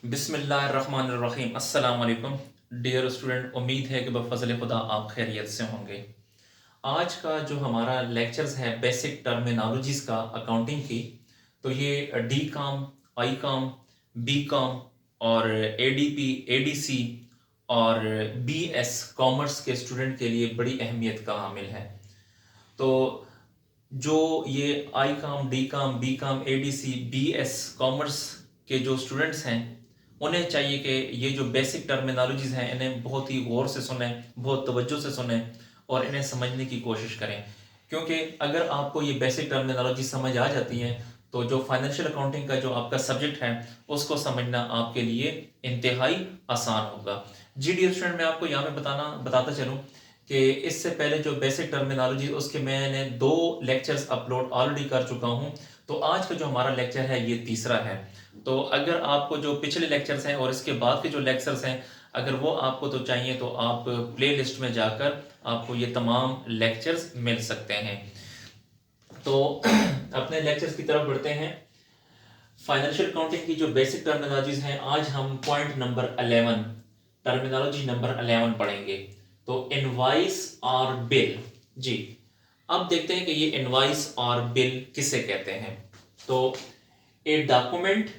बिस्मिल्लाहिर्रहमानिर्रहीम। अस्सलाम वालेकुम डियर स्टूडेंट, उम्मीद है कि बफज़ल खुदा आप खैरियत से होंगे। आज का जो हमारा लेक्चर्स है बेसिक टर्मिनोलॉजीज़ का अकाउंटिंग की, तो ये D com, I com, B com और एडीपी, एडीसी और बीएस कॉमर्स के स्टूडेंट के लिए बड़ी अहमियत का हामिल है। तो जो ये I com, D com, B com, ADC, BS commerce के जो स्टूडेंट्स हैं, उन्हें चाहिए कि ये जो बेसिक टर्मिनोलॉजीज़ हैं इन्हें बहुत ही गौर से सुने, बहुत तवज्जो से सुने और इन्हें समझने की कोशिश करें। क्योंकि अगर आपको ये बेसिक टर्मिनोलॉजी समझ आ जाती हैं तो जो फाइनेंशियल अकाउंटिंग का जो आपका सब्जेक्ट है उसको समझना आपके लिए इंतहाई आसान होगा। जी डियर स्टूडेंट, मैं आपको यहाँ पे बताता चलूँ कि इससे पहले जो बेसिक टर्मिनोलॉजी उसके मैंने 2 लेक्चर्स अपलोड ऑलरेडी कर चुका हूँ। तो आज का जो हमारा लेक्चर है ये तीसरा है। तो अगर आपको जो पिछले लेक्चर्स हैं और इसके बाद के जो लेक्चर्स हैं अगर वो आपको तो चाहिए तो आप प्लेलिस्ट में जाकर आपको ये तमाम लेक्चर्स मिल सकते हैं। तो अपने लेक्चर्स की तरफ बढ़ते हैं। फाइनेंशियल अकाउंटिंग की जो बेसिक टर्मिनोलॉजीज हैं आज हम पॉइंट नंबर 11, टर्मिनोलॉजी नंबर 11 पढ़ेंगे। तो इनवॉइस और बिल। जी, अब देखते हैं कि ये इनवॉइस और बिल किसे कहते हैं। तो ए डॉक्यूमेंट,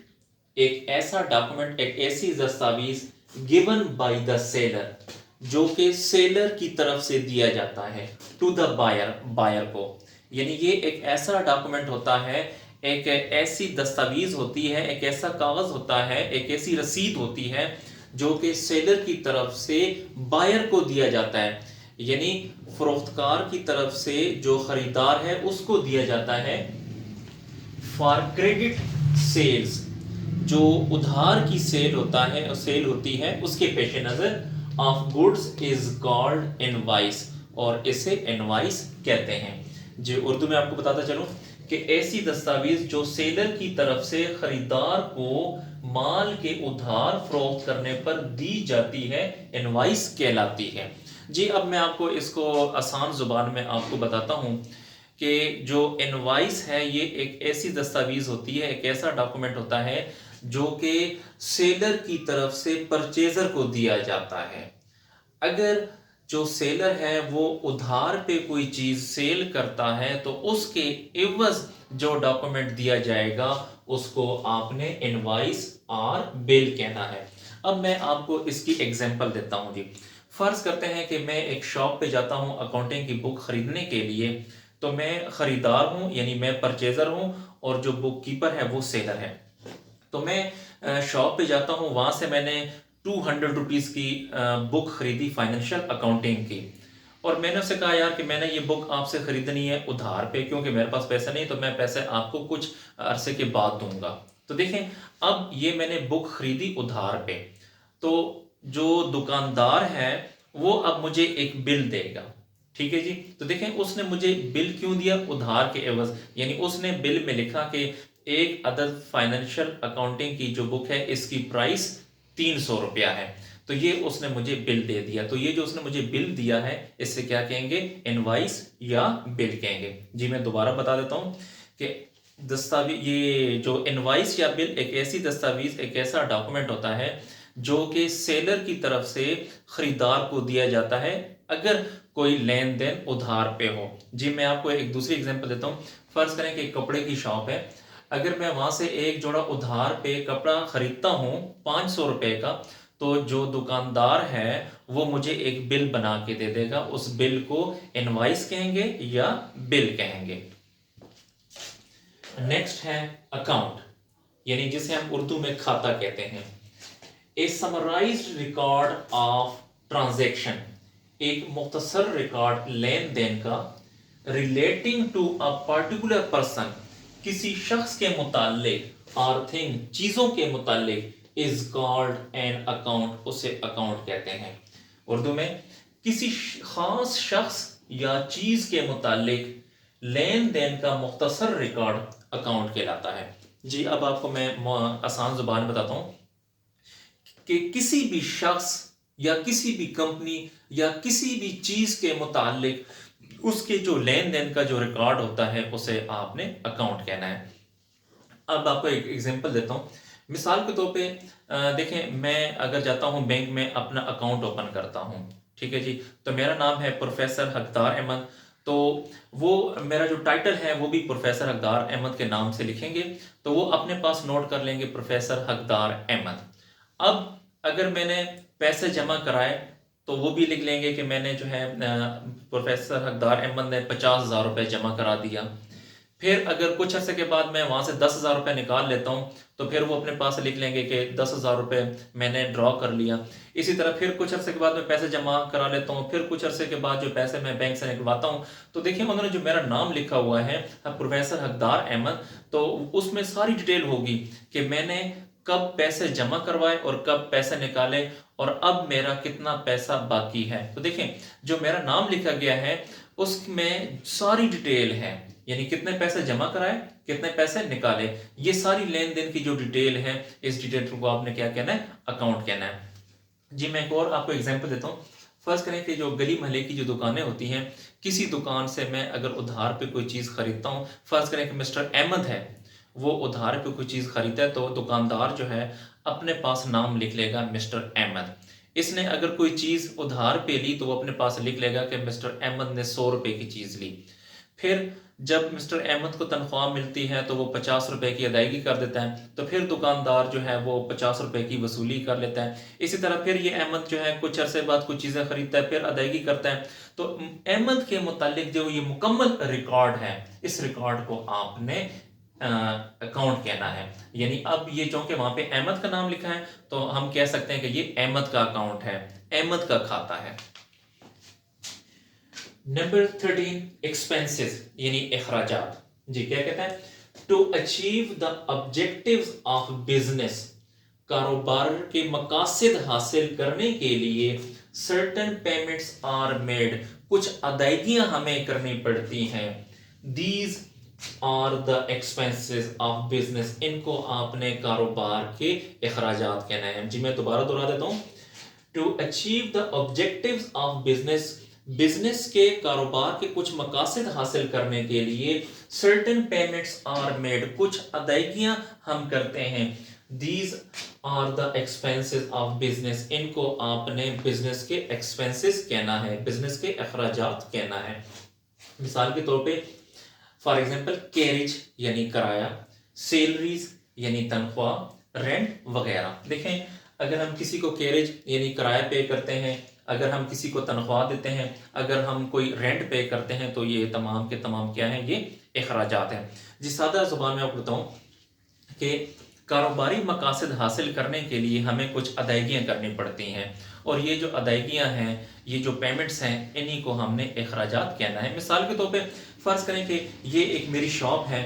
एक ऐसा डॉक्यूमेंट, एक ऐसी दस्तावेज गिवन बाय द सेलर, जो कि सेलर की तरफ से दिया जाता है टू द बायर, बायर को। यानी ये एक ऐसा डॉक्यूमेंट होता है, एक ऐसी दस्तावेज होती है, एक ऐसा कागज होता है, एक ऐसी रसीद होती है जो कि सेलर की तरफ से बायर को दिया जाता है। यानी फरोख्तकार की तरफ से जो खरीदार है उसको दिया जाता है फॉर क्रेडिट सेल्स। जो उधार की सेल होता है, सेल होती है, उसके पेश नजर of goods is called invoice, और इसे इनवॉइस कहते हैं। जी, उर्दू में आपको बताता चलूं कि ऐसी दस्तावेज जो सेलर की तरफ से खरीदार को माल के उधार फरोख्त करने पर दी जाती है, इनवॉइस कहलाती है। जी, अब मैं आपको इसको आसान जुबान में आपको बताता हूं कि जो इनवॉइस है ये एक ऐसी दस्तावेज होती है, एक ऐसा डॉक्यूमेंट होता है जो कि सेलर की तरफ से परचेजर को दिया जाता है। अगर जो सेलर है वो उधार पे कोई चीज सेल करता है तो उसके एवज जो डॉक्यूमेंट दिया जाएगा उसको आपने इनवॉइस और बिल कहना है। अब मैं आपको इसकी एग्जांपल देता हूं। जी, फर्ज करते हैं कि मैं एक शॉप पे जाता हूं अकाउंटिंग की बुक खरीदने के लिए। तो मैं खरीदार हूं, यानी मैं परचेजर हूं, और जो बुक कीपर है वो सेलर है। तो मैं शॉप पे जाता हूँ, वहां से मैंने 200 रुपीज़ की बुक खरीदी फाइनेंशियल अकाउंटिंग की। और मैंने उससे कहा यार कि मैंने ये बुक आपसे खरीदनी है उधार पे, क्योंकि मेरे पास पैसा नहीं, तो मैं पैसे आपको कुछ अरसे के बाद दूंगा। तो देखें, अब ये मैंने बुक खरीदी उधार पे, तो जो दुकानदार है वो अब मुझे एक बिल देगा। ठीक है जी, तो देखें उसने मुझे बिल क्यों दिया, उधार के एवज। यानी उसने बिल में लिखा कि एक अदद फाइनेंशियल अकाउंटिंग की जो बुक है इसकी प्राइस 300 रुपया है। तो ये उसने मुझे बिल दे दिया। तो ये जो उसने मुझे बिल दिया है इससे क्या कहेंगे, इनवॉइस या बिल कहेंगे। जी, मैं दोबारा बता देता हूं कि दस्तावेज, ये जो इनवॉइस या बिल एक ऐसी दस्तावेज, एक ऐसा डॉक्यूमेंट होता है जो कि सेलर की तरफ से खरीदार को दिया जाता है अगर कोई लेन देन उधार पे हो। जी, मैं आपको एक दूसरी एग्जांपल देता हूँ। फर्ज करें कि कपड़े की शॉप है, अगर मैं वहां से एक जोड़ा उधार पे कपड़ा खरीदता हूँ 500 रुपए का, तो जो दुकानदार है वो मुझे एक बिल बना के दे देगा। उस बिल को इनवॉइस कहेंगे या बिल कहेंगे। नेक्स्ट है अकाउंट, यानी जिसे हम उर्दू में खाता कहते हैं। A summarised record of transaction, एक मुख्तसर रिकॉर्ड लेन देन का, relating to a particular person, किसी शख्स के मुतालिक, और थिंग, चीजों के मुतालिक, इज कॉल्ड एन अकाउंट, उसे अकाउंट कहते हैं। उर्दू में किसी खास शख्स या चीज के मुतालिक लेन देन का मुख्तसर रिकॉर्ड अकाउंट कहलाता है। जी, अब आपको मैं आसान जुबान बताता हूं कि किसी भी शख्स या किसी भी कंपनी या किसी भी चीज के मुतालिक उसके जो लेन देन का जो रिकॉर्ड होता है उसे आपने अकाउंट कहना है। अब आपको एक एग्जांपल देता हूं। मिसाल के तौर पे देखें, मैं अगर जाता हूँ बैंक में अपना अकाउंट ओपन करता हूँ, ठीक है जी, तो मेरा नाम है प्रोफेसर हकदार अहमद, तो वो मेरा जो टाइटल है वो भी प्रोफेसर हकदार अहमद के नाम से लिखेंगे, तो वो अपने पास नोट कर लेंगे प्रोफेसर हकदार अहमद। अब अगर मैंने पैसे जमा कराए तो वो भी लिख लेंगे कि मैंने जो है प्रोफेसर हकदार अहमद ने 50,000 रुपये जमा करा दिया। फिर अगर कुछ अर्से के बाद मैं वहाँ से 10,000 रुपये निकाल लेता हूँ तो फिर वो अपने पास लिख लेंगे कि 10,000 रुपये मैंने ड्रॉ कर लिया। इसी तरह फिर कुछ अर्से के बाद मैं पैसे जमा करा लेता हूँ, फिर कुछ अर्से के बाद जो पैसे मैं बैंक से निकलवाता हूँ, तो देखिए उन्होंने जो मेरा नाम लिखा हुआ है प्रोफेसर हकदार अहमद, तो उसमें सारी डिटेल होगी कि मैंने कब पैसे जमा करवाए और कब पैसे निकाले और अब मेरा कितना पैसा बाकी है। तो देखें जो मेरा नाम लिखा गया है उसमें सारी डिटेल है, यानी कितने पैसे जमा कराए, कितने पैसे निकाले, ये सारी लेन देन की जो डिटेल है, इस डिटेल को आपने क्या कहना है, अकाउंट कहना है जी। मैं एक और आपको एग्जांपल देता हूँ। फर्ज करें कि जो गली महल्ले की जो दुकानें होती हैं, किसी दुकान से मैं अगर उधार पे कोई चीज़ खरीदता हूँ, फर्ज करें कि मिस्टर अहमद है, वो उधार पे कोई चीज़ खरीदता है, तो दुकानदार जो है अपने पास नाम लिख लेगा मिस्टर अहमद। इसने अगर कोई चीज़ उधार पे ली तो वो अपने पास लिख लेगा कि मिस्टर अहमद ने 100 रुपए की चीज़ ली। फिर जब मिस्टर अहमद को तनख्वाह मिलती है तो वो 50 रुपए की अदायगी कर देता है, तो फिर दुकानदार जो है वो 50 रुपए की वसूली कर लेता है। इसी तरह फिर ये अहमद जो है कुछ अरसे बाद कुछ चीज़ें खरीदता है, फिर अदायगी करता है। तो अहमद के मुतालिक जो ये मुकम्मल रिकॉर्ड है, इस रिकॉर्ड को आपने अकाउंट कहना है। यानी अब ये चूंकि वहां पे अहमद का नाम लिखा है तो हम कह सकते हैं कि ये अहमद का अकाउंट है, अहमद का खाता है। नंबर 13 एक्सपेंसेस यानी अखराजात। जी क्या कहता है, to achieve the objectives of business, कारोबार के मकासद हासिल करने के लिए सर्टेन पेमेंट्स आर मेड, कुछ अदायगियां हमें करनी पड़ती हैं। These are the expenses of business, इनको आपने कारोबार के अखराजात कहना है। जी मैं दोबारा दोहरा देता हूं, to achieve the objectives of business, business के कारोबार के कुछ मकासद हासिल करने के लिए सर्टेन पेमेंट्स आर मेड, कुछ अदायगियां हम करते हैं। These are the expenses of business, इनको आपने बिजनेस के एक्सपेंसेस कहना है, बिजनेस के अखराजात कहना है। मिसाल के तौर पे फॉर एग्जाम्पल कैरेज यानी किराया, सैलरीज यानी तनख्वाह, रेंट वगैरह। देखें अगर हम किसी को कैरेज यानी किराया पे करते हैं, अगर हम किसी को तनख्वाह देते हैं, अगर हम कोई रेंट पे करते हैं, तो ये तमाम के तमाम क्या हैं, ये अखराजात हैं। जिस सादा जुबान में आपको बताऊं कि कारोबारी मकासद हासिल करने के लिए हमें कुछ अदायगियाँ करनी पड़ती हैं, और ये जो अदायगियाँ हैं, ये जो पेमेंट्स हैं, इन्हीं को हमने अखराजात कहना है। मिसाल के तौर पे फ़र्ज़ करें कि ये एक मेरी शॉप है,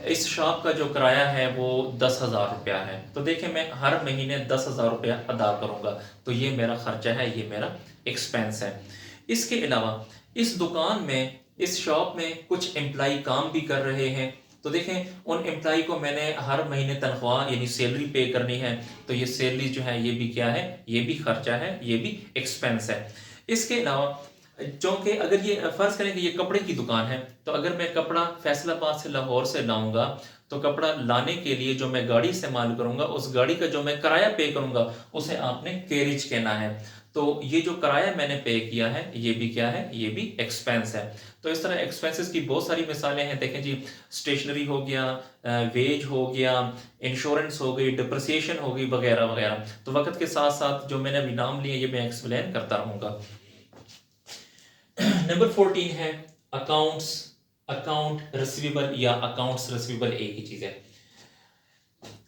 इस शॉप का जो किराया है वो 10,000 रुपया है, तो देखिए मैं हर महीने 10,000 रुपया अदा करूँगा, तो ये मेरा खर्चा है, ये मेरा एक्सपेंस है। इसके अलावा इस दुकान में, इस शॉप में कुछ एम्प्लाई काम भी कर रहे हैं, तो देखें उन एम्प्लाई को मैंने हर महीने तनख्वाह यानी सैलरी पे करनी है, तो ये सैलरी जो है ये भी क्या है, ये भी खर्चा है, ये भी एक्सपेंस है। इसके अलावा चूंकि अगर ये फर्ज करें कि ये कपड़े की दुकान है, तो अगर मैं कपड़ा फैसलाबाद से लाहौर से लाऊंगा, तो कपड़ा लाने के लिए जो मैं गाड़ी इस्तेमाल करूंगा, उस गाड़ी का जो मैं किराया पे करूंगा, उसे आपने कैरेज कहना है। तो ये जो किराया मैंने पे किया है, ये भी क्या है, ये भी एक्सपेंस है। तो इस तरह एक्सपेंसेस की बहुत सारी मिसालें हैं। देखें जी, स्टेशनरी हो गया, वेज हो गया, इंश्योरेंस हो गई, डिप्रिसिएशन हो गई, वगैरह वगैरह। तो वक्त के साथ साथ जो मैंने अभी नाम लिए ये मैं एक्सप्लेन करता रहूंगा। नंबर 14 है अकाउंट्स, अकाउंट रिसीवेबल या अकाउंट्स रिसीवेबल एक ही चीज है।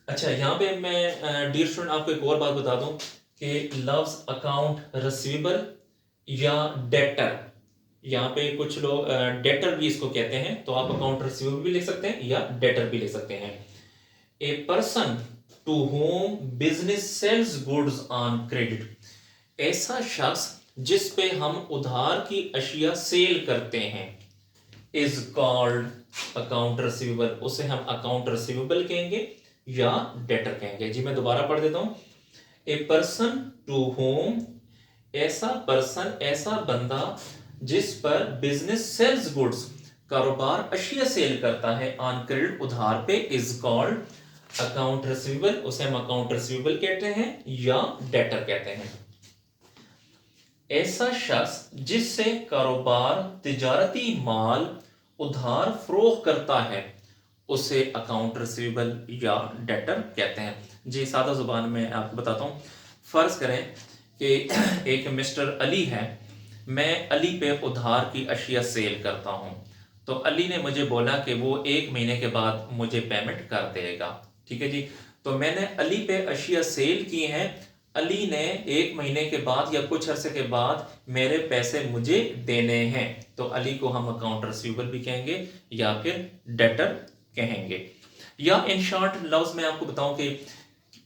अच्छा यहाँ पे मैं डियर स्टूडेंट आपको एक और बात बता दूं कि लफ्ज अकाउंट रिसीवेबल या डेटर, यहाँ पे कुछ लोग डेटर भी इसको कहते हैं, तो आप अकाउंट रिसीवेबल भी लिख सकते हैं या डेटर भी लिख सकते हैं। A person to whom business sells goods on credit, ऐसा शख्स जिस पे हम उधार की अशिया सेल करते हैं, इज कॉल्ड अकाउंट रिसीवेबल, उसे हम अकाउंट रिसीवेबल कहेंगे या डेटर कहेंगे। जी मैं दोबारा पढ़ देता हूं, ए पर्सन टू होम, ऐसा पर्सन, ऐसा बंदा जिस पर बिजनेस सेल्स गुड्स, कारोबार अशिया सेल करता है, ऑन क्रेडिट उधार पे, इज कॉल्ड अकाउंट रिसीवेबल, उसे हम अकाउंट रिसीवेबल कहते हैं या डेटर कहते हैं। ऐसा शख्स जिससे कारोबार तिजारती माल उधार फरोख्त करता है उसे अकाउंट रिसीवेबल या डेटर कहते हैं। जी सादा जुबान में आपको बताता हूँ। फर्ज करें कि एक मिस्टर अली है, मैं अली पे उधार की अशिया सेल करता हूँ। तो अली ने मुझे बोला कि वो 1 महीने के बाद मुझे पेमेंट कर देगा। ठीक है जी। तो मैंने अली पे अशिया सेल की हैं, अली ने 1 महीने के बाद या कुछ अरसे के बाद मेरे पैसे मुझे देने हैं। तो अली को हम अकाउंट रिसीवेबल भी कहेंगे या फिर डेटर कहेंगे। या इन शॉर्ट लफ्ज में आपको बताऊं कि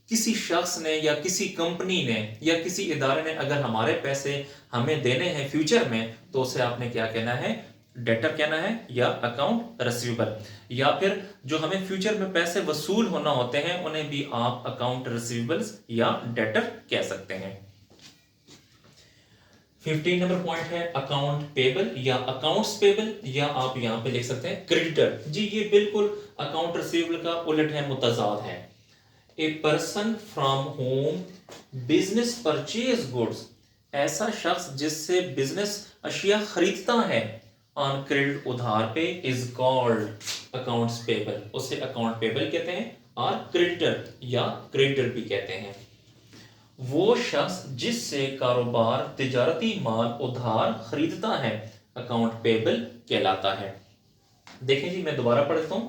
किसी शख्स ने या किसी कंपनी ने या किसी इदारे ने अगर हमारे पैसे हमें देने हैं फ्यूचर में, तो उसे आपने क्या कहना है, डेटर कहना है या अकाउंट रिसीवेबल। या फिर जो हमें फ्यूचर में पैसे वसूल होना होते हैं उन्हें भी आप अकाउंट रिसीवेबल्स या डेटर कह सकते हैं। 15 नंबर पॉइंट है अकाउंट पेबल या अकाउंट्स पेबल, या आप यहां पे लिख सकते हैं क्रेडिटर। जी ये बिल्कुल अकाउंट रिसीवेबल का उलट है, मुतजाद है। A person from home business purchase goods, ऐसा शख्स जिससे बिजनेस अशिया खरीदता है ऑन क्रेडिट उधार पे, इज कॉल्ड अकाउंट्स पेबल, उसे अकाउंट पेबल कहते हैं और क्रेडिटर या क्रेडिटर भी कहते हैं। वो शख्स जिससे कारोबार तिजारती माल उधार खरीदता है अकाउंट पेबल कहलाता है। देखें जी मैं दोबारा पढ़ देता हूं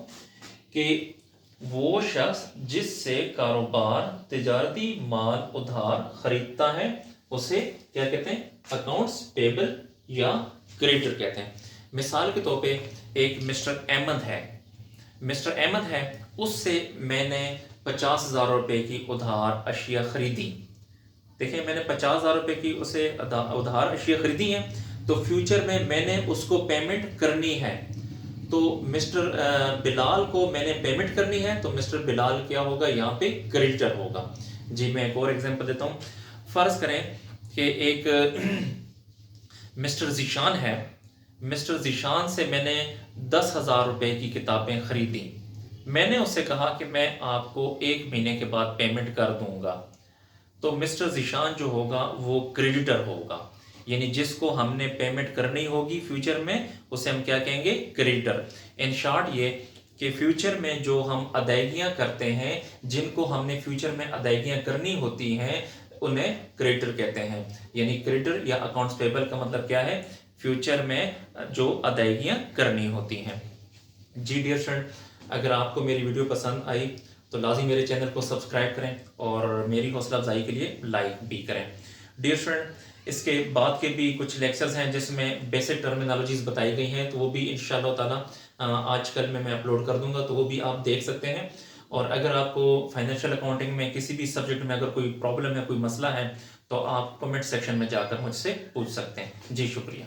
कि वो शख्स जिससे कारोबार तिजारती माल उधार खरीदता है उसे क्या कहते हैं, अकाउंट्स पेबल या क्रेडिटर कहते हैं। मिसाल के तौर पे एक मिस्टर अहमद है, मिस्टर अहमद है, उससे मैंने 50,000 रुपए की उधार अशिया खरीदी। देखिए मैंने 50,000 रुपए की उसे उधार अशिया खरीदी है, तो फ्यूचर में मैंने उसको पेमेंट करनी है। तो मिस्टर बिलाल को मैंने पेमेंट करनी है, तो मिस्टर बिलाल क्या होगा, यहाँ पे क्रेडिटर होगा। जी मैं एक और एग्जांपल देता हूँ। फर्ज करें कि एक मिस्टर जीशान है, मिस्टर जीशान से मैंने 10,000 रुपए की किताबें खरीदी। मैंने उससे कहा कि मैं आपको 1 महीने के बाद पेमेंट कर दूंगा। तो मिस्टर जीशान जो होगा वो क्रेडिटर होगा, यानी जिसको हमने पेमेंट करनी होगी फ्यूचर में उसे हम क्या कहेंगे, क्रेडिटर। इन शॉर्ट ये कि फ्यूचर में जो हम अदायगियां करते हैं, जिनको हमने फ्यूचर में अदायगियां करनी होती हैं, उन्हें क्रेडिटर कहते हैं। यानी क्रेडिटर या अकाउंट्स पेबल का मतलब क्या है, फ्यूचर में जो अदायगियां करनी होती हैं। जी डियर फ्रेंड, अगर आपको मेरी वीडियो पसंद आई तो लाजिम मेरे चैनल को सब्सक्राइब करें और मेरी हौसला अफजाई के लिए लाइक भी करें। डियर फ्रेंड, इसके बाद के भी कुछ लेक्चर्स हैं जिसमें बेसिक टर्मिनोलॉजीज बताई गई हैं, तो वो भी इंशाल्लाह ताला आजकल में मैं अपलोड कर दूंगा, तो वो भी आप देख सकते हैं। और अगर आपको फाइनेंशियल अकाउंटिंग में किसी भी सब्जेक्ट में अगर कोई प्रॉब्लम है, कोई मसला है, तो आप कमेंट सेक्शन में जाकर मुझसे पूछ सकते हैं। जी शुक्रिया।